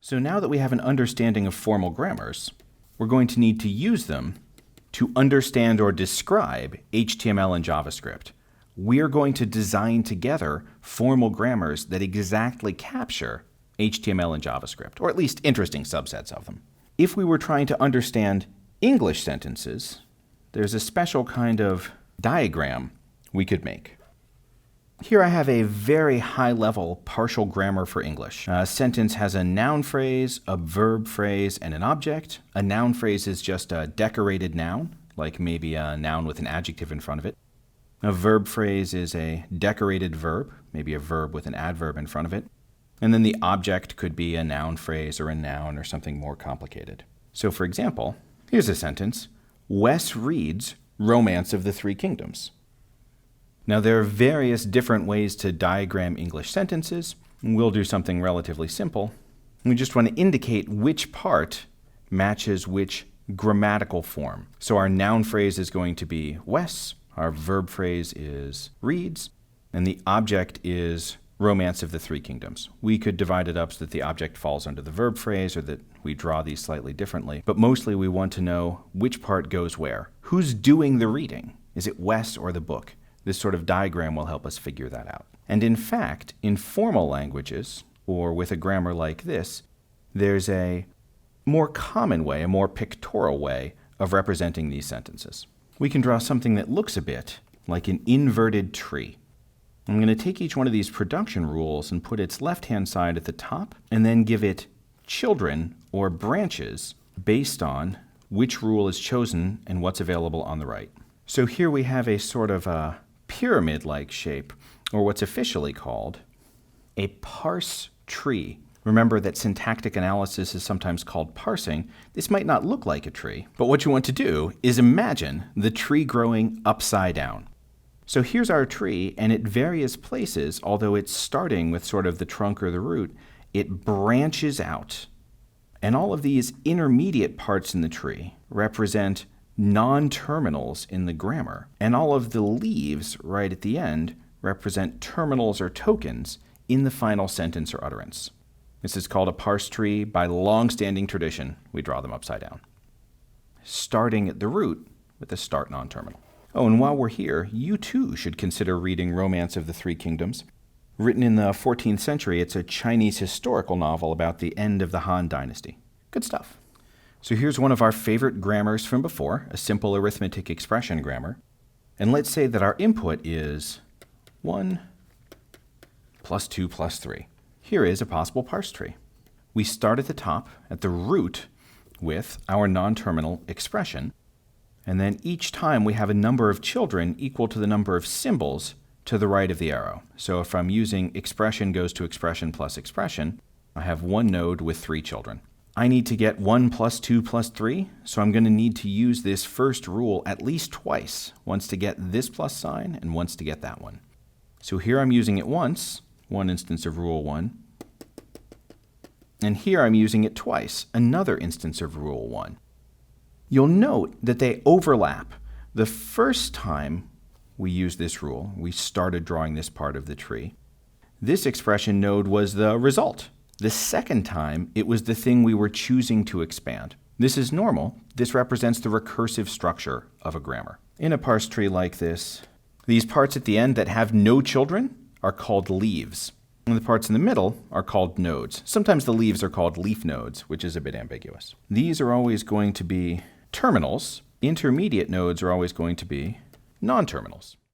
So now that we have an understanding of formal grammars, we're going to need to use them to understand or describe HTML and JavaScript. We're going to design together formal grammars that exactly capture HTML and JavaScript, or at least interesting subsets of them. If we were trying to understand English sentences, there's a special kind of diagram we could make. Here I have a very high-level partial grammar for English. A sentence has a noun phrase, a verb phrase, and an object. A noun phrase is just a decorated noun, like maybe a noun with an adjective in front of it. A verb phrase is a decorated verb, maybe a verb with an adverb in front of it. And then the object could be a noun phrase or a noun or something more complicated. So for example, here's a sentence: Wes reads Romance of the Three Kingdoms. Now there are various different ways to diagram English sentences. We'll do something relatively simple. We just want to indicate which part matches which grammatical form. So our noun phrase is going to be Wes, our verb phrase is reads, and the object is Romance of the Three Kingdoms. We could divide it up so that the object falls under the verb phrase or that we draw these slightly differently. But mostly we want to know which part goes where. Who's doing the reading? Is it Wes or the book? This sort of diagram will help us figure that out. And in fact, in formal languages, or with a grammar like this, there's a more common way, a more pictorial way of representing these sentences. We can draw something that looks a bit like an inverted tree. I'm going to take each one of these production rules and put its left-hand side at the top, and then give it children or branches based on which rule is chosen and what's available on the right. So here we have a sort of a pyramid-like shape, or what's officially called a parse tree. Remember that syntactic analysis is sometimes called parsing. This might not look like a tree, but what you want to do is imagine the tree growing upside down. So here's our tree, and at various places, although it's starting with sort of the trunk or the root, it branches out. And all of these intermediate parts in the tree represent non-terminals in the grammar, and all of the leaves right at the end represent terminals or tokens in the final sentence or utterance. This is called a parse tree. By long-standing tradition, we draw them upside down, starting at the root with a start non-terminal. Oh, and while we're here, you too should consider reading Romance of the Three Kingdoms. Written in the 14th century, it's a Chinese historical novel about the end of the Han Dynasty. Good stuff. So here's one of our favorite grammars from before, a simple arithmetic expression grammar. And let's say that our input is 1 plus 2 plus 3. Here is a possible parse tree. We start at the top, at the root, with our non-terminal expression. And then each time we have a number of children equal to the number of symbols to the right of the arrow. So if I'm using expression goes to expression plus expression, I have one node with 3 children. I need to get 1 plus 2 plus 3, so I'm going to need to use this first rule at least twice, once to get this plus sign and once to get that one. So here I'm using it once, one instance of rule 1, and here I'm using it twice, another instance of rule 1. You'll note that they overlap. The first time we used this rule, we started drawing this part of the tree. This expression node was the result. The second time, it was the thing we were choosing to expand. This is normal. This represents the recursive structure of a grammar. In a parse tree like this, these parts at the end that have no children are called leaves, and the parts in the middle are called nodes. Sometimes the leaves are called leaf nodes, which is a bit ambiguous. These are always going to be terminals. Intermediate nodes are always going to be non-terminals.